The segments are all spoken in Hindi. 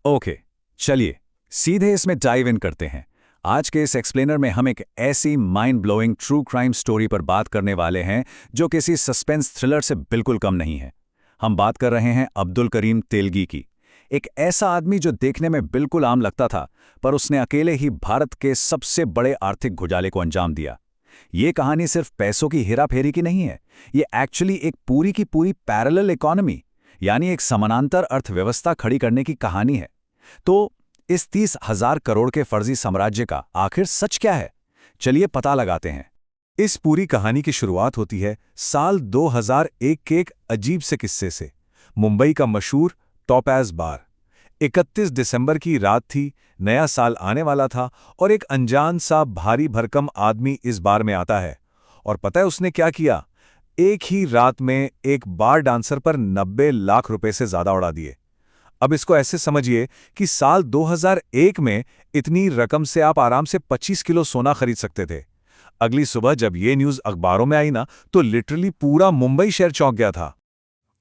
ओके, चलिए सीधे इसमें डाइव इन करते हैं। आज के इस एक्सप्लेनर में हम एक ऐसी mind blowing true crime story पर बात करने वाले हैं जो किसी सस्पेंस थ्रिलर से बिल्कुल कम नहीं है। हम बात कर रहे हैं अब्दुल करीम तेलगी की। एक ऐसा आदमी जो देखने में बिल्कुल आम लगता था, पर उसने अकेले ही भारत के सबसे बड़े आर्थिक घोटाले को अंजाम दिया। ये कहानी सिर्फ पैसों की हेराफेरी की नहीं है, ये एक्चुअली एक पूरी की पूरी पैरेलल इकोनॉमी, यानी एक समानांतर अर्थव्यवस्था खड़ी करने की कहानी है। तो इस 30,000 करोड़ के फर्जी साम्राज्य का आखिर सच क्या है? चलिए पता लगाते हैं। इस पूरी कहानी की शुरुआत होती है साल 2001 के एक अजीब से किस्से से। मुंबई का मशहूर टॉपैज़ बार। 31 दिसंबर की रात थी, नया साल आने वाला था और एक अनजान सा भारी भरकम आदमी इस बार में आता है। और पता है उसने क्या किया? एक ही रात में एक बार डांसर पर 90 लाख रुपए से ज्यादा उड़ा दिए। अब इसको ऐसे समझिए कि साल 2001 में इतनी रकम से आप आराम से 25 किलो सोना खरीद सकते थे। अगली सुबह जब ये न्यूज़ अखबारों में आई ना, तो लिटरली पूरा मुंबई शहर चौंक गया था।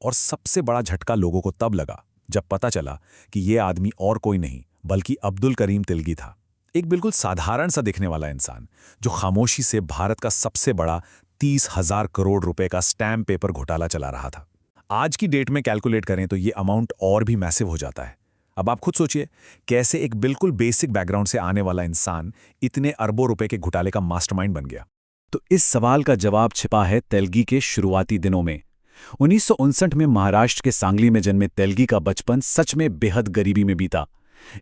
और सबसे बड़ा झटका लोगों को तब लगा जब पता चला कि ये आदमी और कोई नहीं बल्कि अब्दुल करीम तिलगी था। एक बिल्कुल साधारण सा दिखने वाला इंसान जो खामोशी से भारत का सबसे बड़ा 30,000 करोड़ रुपए का स्टैम्प पेपर घोटाला चला रहा था। आज की डेट में कैलकुलेट करें तो ये अमाउंट और भी मैसिव हो जाता है। अब आप खुद सोचिए, कैसे एक बिल्कुल बेसिक बैकग्राउंड से आने वाला इंसान इतने अरबों रुपए के घोटाले का मास्टरमाइंड बन गया। तो इस सवाल का जवाब छिपा है तेलगी के शुरुआती दिनों में। 1959 में महाराष्ट्र के सांगली में जन्मे तेलगी का बचपन सच में बेहद गरीबी में बीता।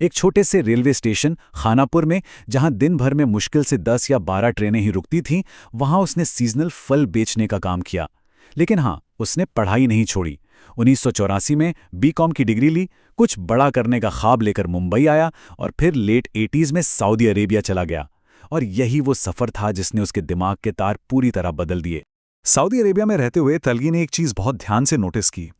एक छोटे से रेलवे स्टेशन खानापुर में, जहां दिन भर में मुश्किल से 10 या 12 ट्रेनें ही रुकती थीं, वहां उसने सीजनल फल बेचने का काम किया। लेकिन हाँ, उसने पढ़ाई नहीं छोड़ी। 1984 में बीकॉम की डिग्री ली, कुछ बड़ा करने का ख्वाब लेकर मुंबई आया और फिर लेट 80s में सऊदी अरेबिया चला गया। और यही वो सफ़र था जिसने उसके दिमाग के तार पूरी तरह बदल दिए। सऊदी अरेबिया में रहते हुए तेलगी ने एक चीज़ बहुत ध्यान से नोटिस की।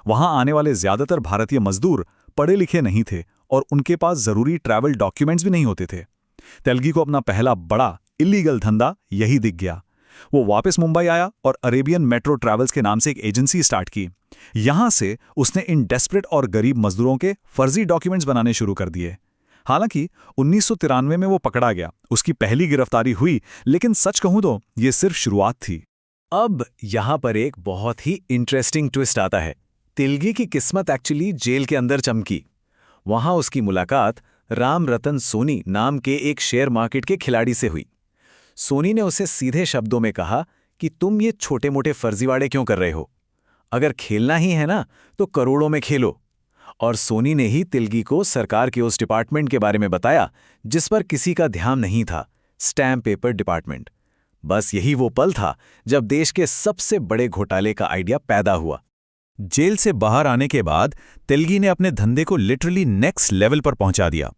वहां आने वाले ज्यादातर भारतीय मजदूर पढ़े लिखे नहीं थे और उनके पास ज़रूरी ट्रैवल डॉक्यूमेंट्स भी नहीं होते थे। तेलगी को अपना पहला बड़ा इलीगल धंधा यही दिख गया। वो वापस मुंबई आया और अरेबियन मेट्रो ट्रैवल्स के नाम से एक एजेंसी स्टार्ट की। यहां से उसने इन डेस्परेट और गरीब मजदूरों के फर्जी डॉक्यूमेंट्स बनाने शुरू कर दिए। हालांकि 1993 में वो पकड़ा गया, उसकी पहली गिरफ्तारी हुई, लेकिन सच कहूं तो ये सिर्फ शुरुआत थी। अब यहां पर एक बहुत ही इंटरेस्टिंग ट्विस्ट आता है। तिलगी की किस्मत एक्चुअली जेल के अंदर चमकी। वहां उसकी मुलाकात राम रतन सोनी नाम के एक शेयर मार्केट के खिलाड़ी से हुई। सोनी ने उसे सीधे शब्दों में कहा कि तुम ये छोटे मोटे फर्जीवाड़े क्यों कर रहे हो? अगर खेलना ही है ना, तो करोड़ों में खेलो। और सोनी ने ही तिलगी को सरकार के उस डिपार्टमेंट के बारे में बताया जिस पर किसी का ध्यान नहीं था, स्टैम्प पेपर डिपार्टमेंट। बस यही वो पल था जब देश के सबसे बड़े घोटाले का आइडिया पैदा हुआ। जेल से बाहर आने के बाद तिलगी ने अपने धंधे को लिटरली नेक्स्ट लेवल पर पहुंचा दिया।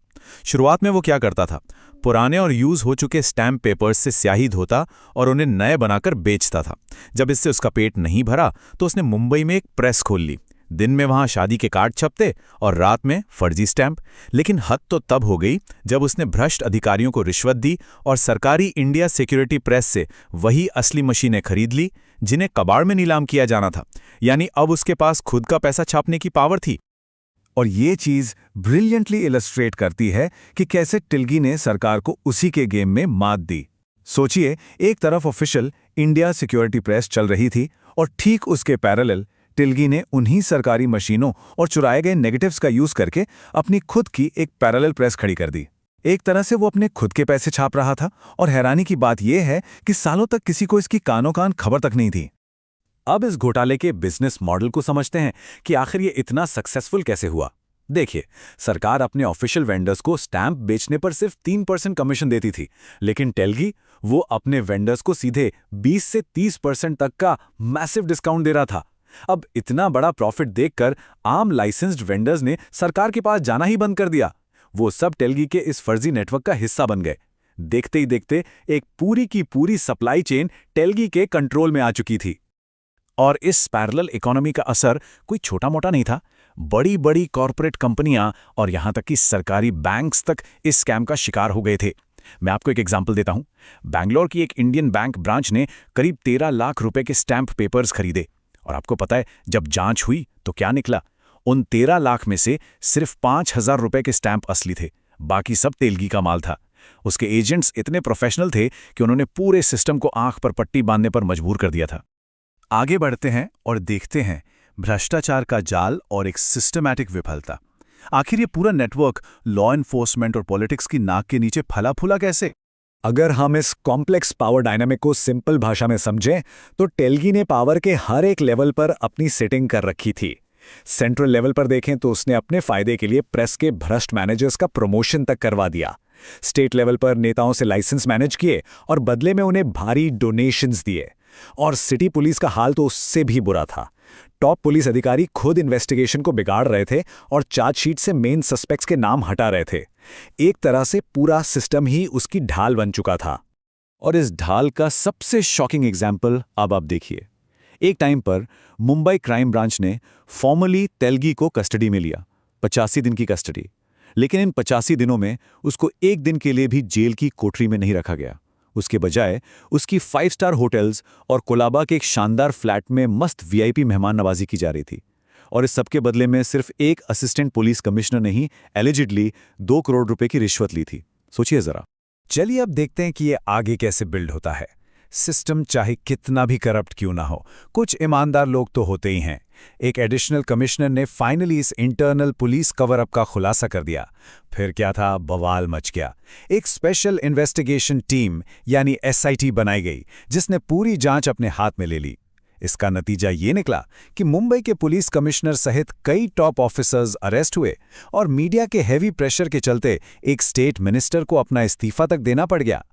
शुरुआत में वो क्या करता था, पुराने और यूज हो चुके स्टैम्प पेपर्स से स्याही धोता और उन्हें नए बनाकर बेचता था। जब इससे उसका पेट नहीं भरा तो उसने मुंबई में एक प्रेस खोल ली। दिन में वहां शादी के कार्ड छपते और रात में फर्जी स्टैम्प। लेकिन हद तो तब हो गई जब उसने भ्रष्ट अधिकारियों को रिश्वत दी और सरकारी इंडिया सिक्योरिटी प्रेस से वही असली मशीनें खरीद ली जिन्हें कबाड़ में नीलाम किया जाना था। यानी अब उसके पास खुद का पैसा छापने की पावर थी। और ये चीज ब्रिलियंटली इलस्ट्रेट करती है कि कैसे तिलगी ने सरकार को उसी के गेम में मात दी। सोचिए, एक तरफ ऑफिशियल इंडिया सिक्योरिटी प्रेस चल रही थी और ठीक उसके पैरेलल तिलगी ने उन्हीं सरकारी मशीनों और चुराए गए नेगेटिव्स का यूज करके अपनी खुद की एक पैरेलल प्रेस खड़ी कर दी। एक तरह से वो अपने खुद के पैसे छाप रहा था और हैरानी की बात यह है कि सालों तक किसी को इसकी कानो कान खबर तक नहीं थी। अब इस घोटाले के बिजनेस मॉडल को समझते हैं कि आखिर ये इतना सक्सेसफुल कैसे हुआ। देखिए, सरकार अपने ऑफिशियल वेंडर्स को स्टैंप बेचने पर सिर्फ 3% कमीशन देती थी, लेकिन तेलगी वो अपने वेंडर्स को सीधे 20 से 30% तक का मैसिव डिस्काउंट दे रहा था। अब इतना बड़ा प्रॉफिट देखकर आम लाइसेंस्ड वेंडर्स ने सरकार के पास जाना ही बंद कर दिया। वो सब तेलगी के इस फर्जी नेटवर्क का हिस्सा बन गए। देखते ही देखते एक पूरी की पूरी सप्लाई चेन तेलगी के कंट्रोल में आ चुकी थी। और इस पैरेलल इकोनॉमी का असर कोई छोटा मोटा नहीं था। बड़ी बड़ी कॉरपोरेट कंपनियां और यहां तक कि सरकारी बैंक्स तक इस स्कैम का शिकार हो गए थे। मैं आपको एक एग्जांपल देता हूं। बैंगलोर की एक इंडियन बैंक ब्रांच ने करीब 13 लाख रुपए के स्टैम्प पेपर्स खरीदे। और आपको पता है, जब जांच हुई तो क्या निकला? उन 13 लाख में से सिर्फ 5,000 रुपए के स्टैंप असली थे, बाकी सब तेलगी का माल था। उसके एजेंट्स इतने प्रोफेशनल थे कि उन्होंने पूरे सिस्टम को आंख पर पट्टी बांधने पर मजबूर कर दिया था। आगे बढ़ते हैं और देखते हैं भ्रष्टाचार का जाल और एक सिस्टमैटिक विफलता। आखिर ये पूरा नेटवर्क लॉ एनफोर्समेंट और पॉलिटिक्स की नाक के नीचे फला फूला कैसे? अगर हम इस कॉम्प्लेक्स पावर डायनामिक को सिंपल भाषा में समझें तो तेलगी ने पावर के हर एक लेवल पर अपनी सेटिंग कर रखी थी। सेंट्रल लेवल पर देखें तो उसने अपने फायदे के लिए प्रेस के भ्रष्ट मैनेजर्स का प्रमोशन तक करवा दिया। स्टेट लेवल पर नेताओं से लाइसेंस मैनेज किए और बदले में उन्हें भारी डोनेशंस दिए। और सिटी पुलिस का हाल तो उससे भी बुरा था। टॉप पुलिस अधिकारी खुद इन्वेस्टिगेशन को बिगाड़ रहे थे और चार्जशीट से मेन सस्पेक्ट्स के नाम हटा रहे थे। एक तरह से पूरा सिस्टम ही उसकी ढाल बन चुका था। और इस ढाल का सबसे शॉकिंग एग्जाम्पल अब आप देखिए। एक टाइम पर मुंबई क्राइम ब्रांच ने फॉर्मली तेलगी को कस्टडी में लिया, 85 दिन की कस्टडी। लेकिन इन 85 दिनों में उसको एक दिन के लिए भी जेल की कोठरी में नहीं रखा गया। उसके बजाय उसकी 5 स्टार होटल्स और कोलाबा के एक शानदार फ्लैट में मस्त वीआईपी मेहमान नवाजी की जा रही थी। और इस सबके बदले में सिर्फ एक असिस्टेंट पुलिस कमिश्नर ने ही एलिजिडली 2 करोड़ रुपए की रिश्वत ली थी। सोचिए जरा। चलिए अब देखते हैं कि ये आगे कैसे बिल्ड होता है। सिस्टम चाहे कितना भी करप्ट क्यों ना हो, कुछ ईमानदार लोग तो होते ही हैं। एक एडिशनल कमिश्नर ने फाइनली इस इंटरनल पुलिस कवर अप का खुलासा कर दिया। फिर क्या था, बवाल मच गया। एक स्पेशल इन्वेस्टिगेशन टीम यानी एसआईटी बनाई गई, जिसने पूरी जांच अपने हाथ में ले ली। इसका नतीजा ये निकला कि मुंबई के पुलिस कमिश्नर सहित कई टॉप ऑफिसर्स अरेस्ट हुए और मीडिया के हेवी प्रेशर के चलते एक स्टेट मिनिस्टर को अपना इस्तीफा तक देना पड़ गया।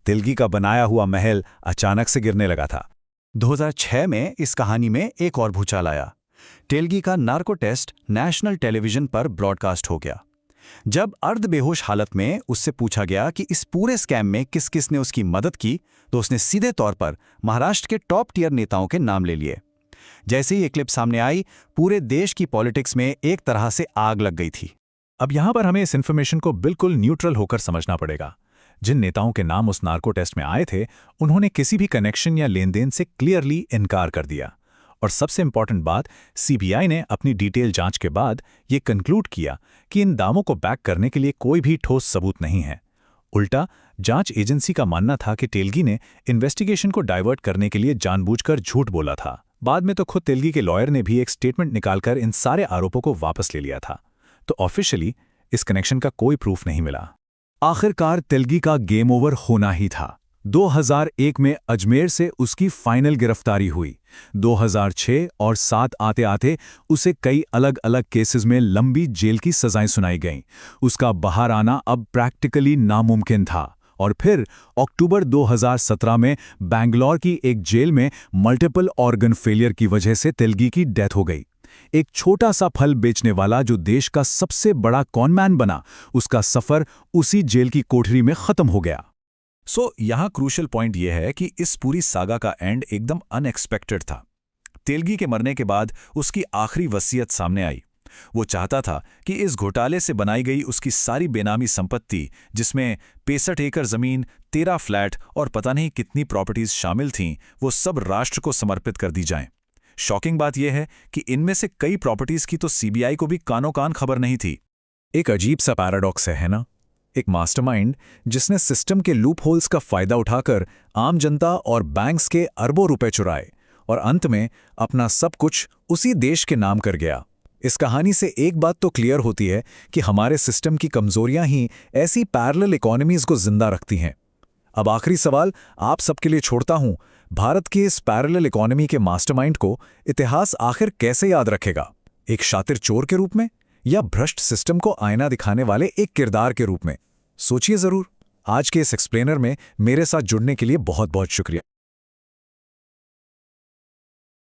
तेलगी का बनाया हुआ महल अचानक से गिरने लगा था। 2006 में इस कहानी में एक और भूचाल आया। तेलगी का नार्को टेस्ट नेशनल टेलीविजन पर ब्रॉडकास्ट हो गया। जब अर्ध बेहोश हालत में उससे पूछा गया कि इस पूरे स्कैम में किस किस ने उसकी मदद की, तो उसने सीधे तौर पर महाराष्ट्र के टॉप टियर नेताओं के नाम ले लिए। जैसे ही ये क्लिप सामने आई, पूरे देश की पॉलिटिक्स में एक तरह से आग लग गई थी। अब यहां पर हमें इस इन्फॉर्मेशन को बिल्कुल न्यूट्रल होकर समझना पड़ेगा। जिन नेताओं के नाम उस नार्को टेस्ट में आए थे, उन्होंने किसी भी कनेक्शन या लेनदेन से क्लियरली इनकार कर दिया। और सबसे इंपॉर्टेंट बात, सीबीआई ने अपनी डिटेल जांच के बाद ये कंक्लूड किया कि इन दावों को बैक करने के लिए कोई भी ठोस सबूत नहीं है। उल्टा जांच एजेंसी का मानना था कि तेलगी ने इन्वेस्टिगेशन को डाइवर्ट करने के लिए जानबूझकर झूठ बोला था। बाद में तो खुद तेलगी के लॉयर ने भी एक स्टेटमेंट निकालकर इन सारे आरोपों को वापस ले लिया था। तो ऑफिशियली इस कनेक्शन का कोई प्रूफ नहीं मिला। आखिरकार तेलगी का गेम ओवर होना ही था। 2001 में अजमेर से उसकी फाइनल गिरफ्तारी हुई। 2006 और 7 आते आते उसे कई अलग अलग केसेस में लंबी जेल की सजाएं सुनाई गईं। उसका बाहर आना अब प्रैक्टिकली नामुमकिन था। और फिर अक्टूबर 2017 में बैंगलोर की एक जेल में मल्टीपल ऑर्गन फेलियर की वजह से तेलगी की डेथ हो गई। एक छोटा सा फल बेचने वाला जो देश का सबसे बड़ा कॉनमैन बना, उसका सफर उसी जेल की कोठरी में खत्म हो गया। यहाँ क्रूशल पॉइंट यह है कि इस पूरी सागा का एंड एकदम अनएक्सपेक्टेड था। तेलगी के मरने के बाद उसकी आखिरी वसीयत सामने आई। वो चाहता था कि इस घोटाले से बनाई गई उसकी सारी बेनामी संपत्ति, जिसमें 65 एकड़ जमीन, 13 फ्लैट और पता नहीं कितनी प्रॉपर्टीज शामिल थीं, वो सब राष्ट्र को समर्पित कर दी जाएं। शॉकिंग बात यह है कि इनमें से कई प्रॉपर्टीज की तो सीबीआई को भी कानो कान खबर नहीं थी। एक अजीब सा पैराडॉक्स है ना? एक मास्टरमाइंड जिसने सिस्टम के लूप होल्स का फायदा उठाकर आम जनता और बैंक्स के अरबों रुपए चुराए और अंत में अपना सब कुछ उसी देश के नाम कर गया। इस कहानी से एक बात तो क्लियर होती है कि हमारे सिस्टम की कमजोरियां ही ऐसी पैरेलल इकोनॉमीज को जिंदा रखती हैं। अब आखिरी सवाल आप सबके लिए छोड़ता हूं, भारत की इस पैरेलल इकोनॉमी के मास्टरमाइंड को इतिहास आखिर कैसे याद रखेगा? एक शातिर चोर के रूप में या भ्रष्ट सिस्टम को आईना दिखाने वाले एक किरदार के रूप में? सोचिए जरूर। आज के इस एक्सप्लेनर में मेरे साथ जुड़ने के लिए बहुत बहुत शुक्रिया।